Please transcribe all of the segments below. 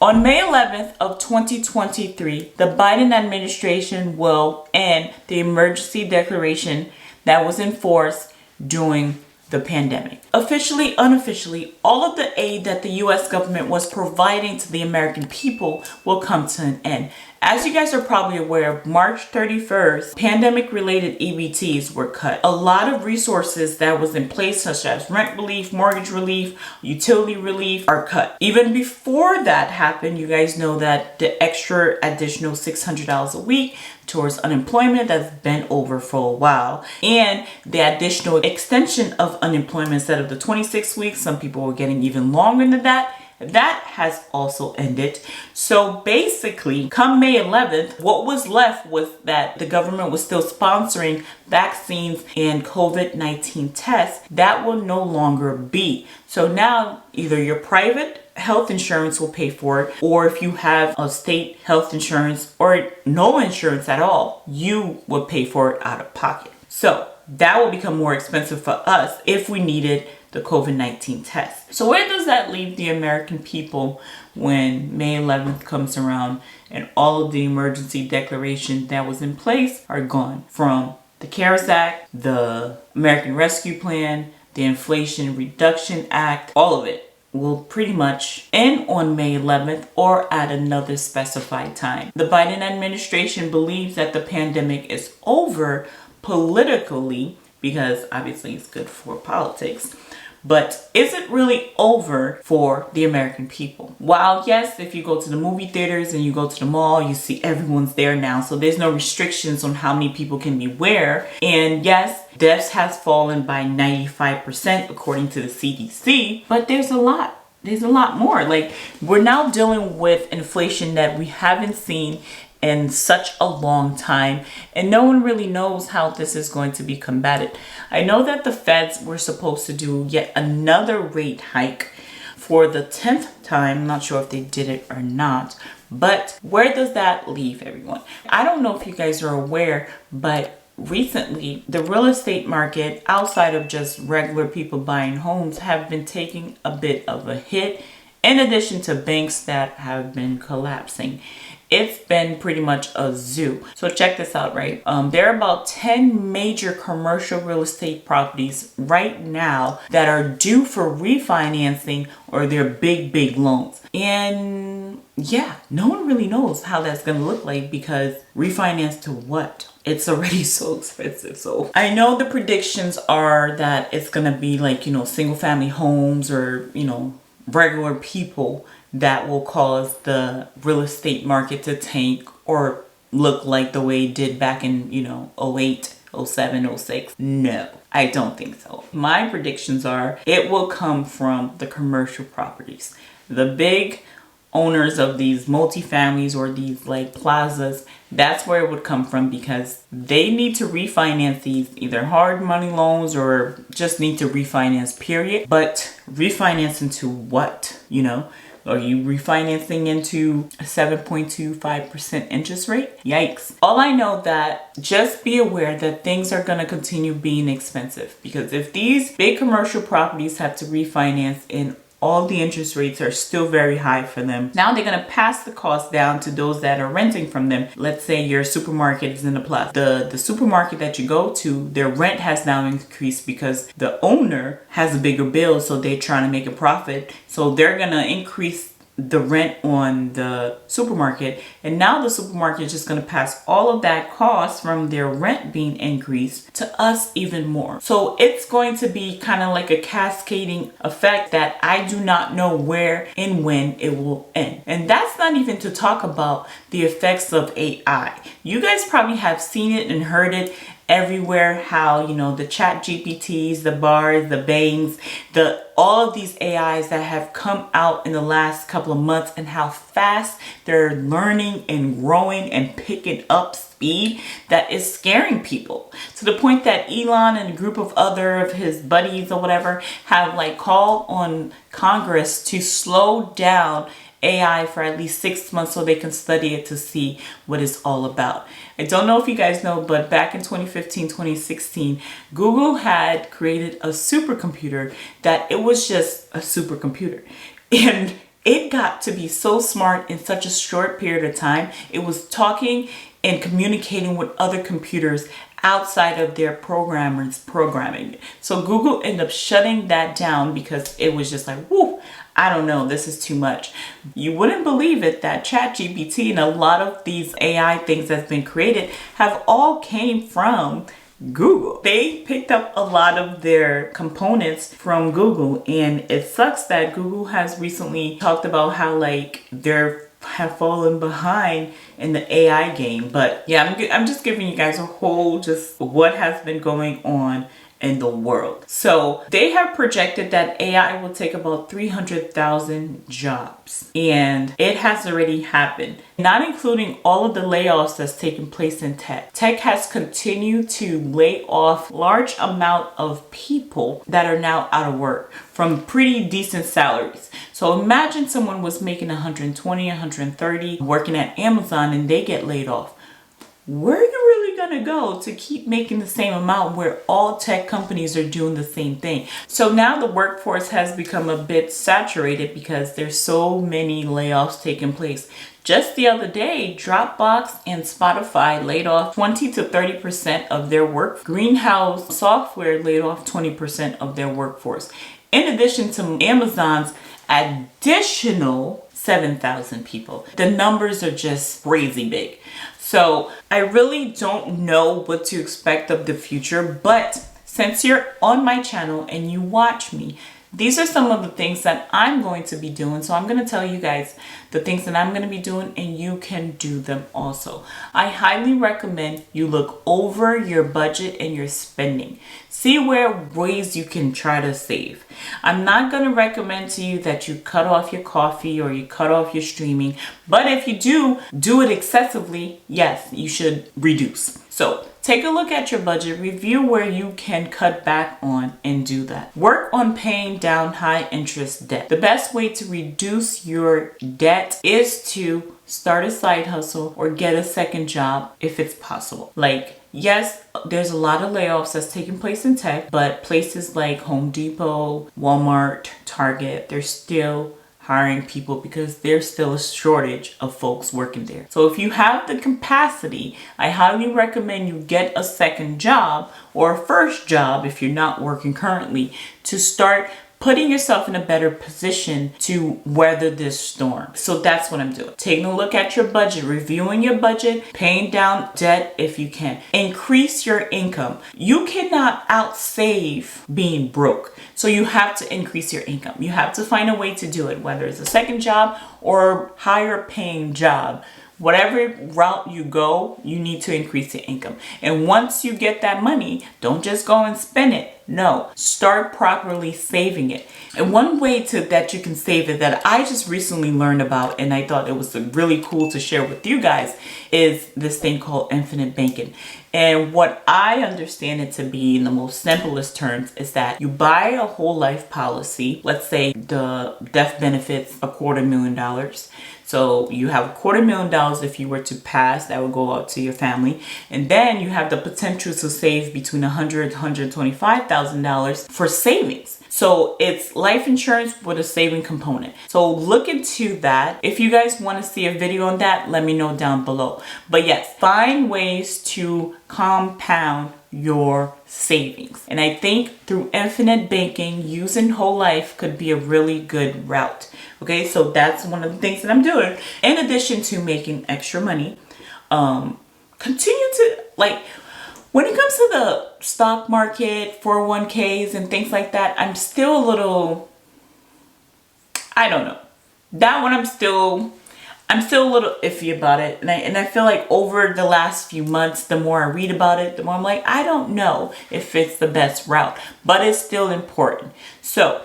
On May 11th of 2023, the Biden administration will end the emergency declaration that was in force during the pandemic. Officially, unofficially, all of the aid that the US government was providing to the American people will come to an end. As you guys are probably aware, March 31st, pandemic-related EBTs were cut. A lot of resources that was in place, such as rent relief, mortgage relief, utility relief, are cut. Even before that happened, you guys know that the extra additional $600 a week towards unemployment that's been over for a while, and the additional extension of unemployment instead of the 26 weeks, some people were getting even longer than that. That has also ended. So basically, come May 11th, what was left was that the government was still sponsoring vaccines and COVID-19 tests. That will no longer be. So now either your private health insurance will pay for it, or if you have a state health insurance or no insurance at all, you will pay for it out of pocket. So that will become more expensive for us if we needed the COVID-19 test. So where does that leave the American people when May 11th comes around and all of the emergency declarations that was in place are gone? From the CARES Act, the American Rescue Plan, the Inflation Reduction Act, all of it will pretty much end on May 11th or at another specified time. The Biden administration believes that the pandemic is over politically, because obviously it's good for politics. But is it really over for the American people? While yes, if you go to the movie theaters and you go to the mall, you see everyone's there now. So there's no restrictions on how many people can be where. And yes, deaths has fallen by 95% according to the CDC. But there's a lot more. Like, we're now dealing with inflation that we haven't seen in such a long time, and no one really knows how this is going to be combated. I know that the feds were supposed to do yet another rate hike for the 10th time. I'm not sure if they did it or not, but where does that leave everyone? I don't know if you guys are aware, but recently the real estate market, outside of just regular people buying homes, have been taking a bit of a hit, in addition to banks that have been collapsing. It's been pretty much a zoo. So check this out, right? There are about 10 major commercial real estate properties right now that are due for refinancing, or they're big loans. And yeah, no one really knows how that's gonna look like, because refinance to what? It's already so expensive. So I know the predictions are that it's gonna be like, single family homes, or, regular people that will cause the real estate market to tank or look like the way it did back in, 08, 07, 06. No, I don't think so. My predictions are it will come from the commercial properties. The big owners of these multifamilies or these like plazas, that's where it would come from, because they need to refinance these either hard money loans or just need to refinance, period. But refinance into what, Are you refinancing into a 7.25% interest rate? Yikes. All I know that just be aware that things are going to continue being expensive, because if these big commercial properties have to refinance and all the interest rates are still very high for them, now they're going to pass the cost down to those that are renting from them. Let's say your supermarket is in a plaza. The supermarket that you go to, their rent has now increased because the owner has a bigger bill, so they're trying to make a profit. So they're going to increase the rent on the supermarket, and now the supermarket is just going to pass all of that cost from their rent being increased to us even more. So it's going to be kind of like a cascading effect that I do not know where and when it will end. And that's not even to talk about the effects of AI. You guys probably have seen it and heard it everywhere, how the chat GPTs, the bars, the bangs, all of these AIs that have come out in the last couple of months, and how fast they're learning and growing and picking up speed, that is scaring people, to the point that Elon and a group of other of his buddies or whatever have called on Congress to slow down AI for at least 6 months so they can study it to see what it's all about. I don't know if you guys know, but back in 2015, 2016, Google had created a supercomputer that it was just a supercomputer. And It got to be so smart in such a short period of time. It was talking and communicating with other computers outside of their programmers programming. So Google ended up shutting that down because it was just like, whoo, I don't know, this is too much. You wouldn't believe it that ChatGPT and a lot of these AI things that's been created have all came from Google. They picked up a lot of their components from Google, and it sucks that Google has recently talked about how like they're have fallen behind in the AI game. But yeah, I'm just giving you guys a whole just what has been going on in the world. So they have projected that AI will take about 300,000 jobs, and it has already happened, not including all of the layoffs that's taken place in tech. Tech has continued to lay off large amount of people that are now out of work from pretty decent salaries. So imagine someone was making 120, 130 working at Amazon and they get laid off. Where are you really gonna go to keep making the same amount where all tech companies are doing the same thing? So now the workforce has become a bit saturated because there's so many layoffs taking place. Just the other day, Dropbox and Spotify laid off 20 to 30% of their work. Greenhouse Software laid off 20% of their workforce. In addition to Amazon's additional 7,000 people. The numbers are just crazy big. So I really don't know what to expect of the future, but since you're on my channel and you watch me, these are some of the things that I'm going to be doing. So I'm going to tell you guys the things that I'm going to be doing, and you can do them also. I highly recommend you look over your budget and your spending. See where ways you can try to save. I'm not going to recommend to you that you cut off your coffee or you cut off your streaming, but if you do it excessively, yes, you should reduce. So take a look at your budget, review where you can cut back on, and do that. Work on paying down high interest debt. The best way to reduce your debt is to start a side hustle or get a second job if it's possible. Like, yes, there's a lot of layoffs that's taking place in tech, but places like Home Depot, Walmart, Target, they're still hiring people because there's still a shortage of folks working there. So if you have the capacity, I highly recommend you get a second job or a first job if you're not working currently to start putting yourself in a better position to weather this storm. So that's what I'm doing. Taking a look at your budget, reviewing your budget, paying down debt if you can. Increase your income. You cannot outsave being broke. So you have to increase your income. You have to find a way to do it, whether it's a second job or higher paying job. Whatever route you go, you need to increase your income. And once you get that money, don't just go and spend it. No, start properly saving it. And one way that you can save it that I just recently learned about, and I thought it was really cool to share with you guys, is this thing called infinite banking. And what I understand it to be in the most simplest terms is that you buy a whole life policy. Let's say the death benefits $250,000. So you have $250,000 if you were to pass, that would go out to your family. And then you have the potential to save between $100,000 to $125,000 for savings. So it's life insurance with a saving component. So look into that. If you guys want to see a video on that, let me know down below. But yes, find ways to compound your savings. And I think through infinite banking, using whole life could be a really good route. Okay, so that's one of the things that I'm doing. In addition to making extra money, continue to, like, when it comes to the stock market, 401ks and things like that, I'm still a little, I don't know. That one I'm still a little iffy about it. And I feel like over the last few months, the more I read about it, the more I'm like, I don't know if it's the best route, but it's still important. So,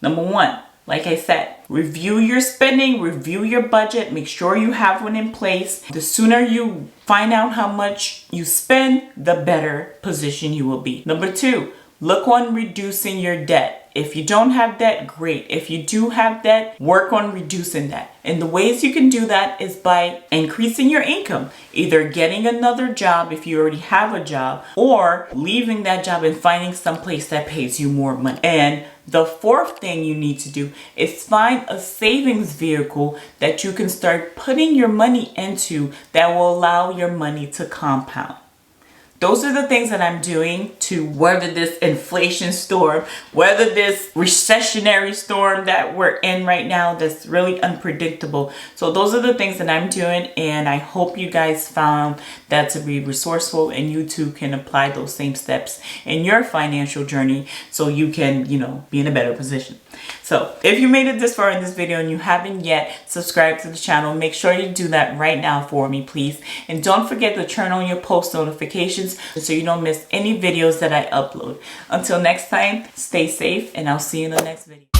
number one, like I said, review your spending, review your budget, make sure you have one in place. The sooner you find out how much you spend, the better position you will be. Number two, look on reducing your debt. If you don't have debt, great. If you do have debt, work on reducing that. And the ways you can do that is by increasing your income, either getting another job if you already have a job, or leaving that job and finding some place that pays you more money. And the fourth thing you need to do is find a savings vehicle that you can start putting your money into that will allow your money to compound. Those are the things that I'm doing to weather this inflation storm, weather this recessionary storm that we're in right now that's really unpredictable. So those are the things that I'm doing, and I hope you guys found that to be resourceful and you too can apply those same steps in your financial journey so you can, be in a better position. So if you made it this far in this video and you haven't yet subscribed to the channel, make sure you do that right now for me, please. And don't forget to turn on your post notifications so you don't miss any videos that I upload. Until next time, stay safe and I'll see you in the next video.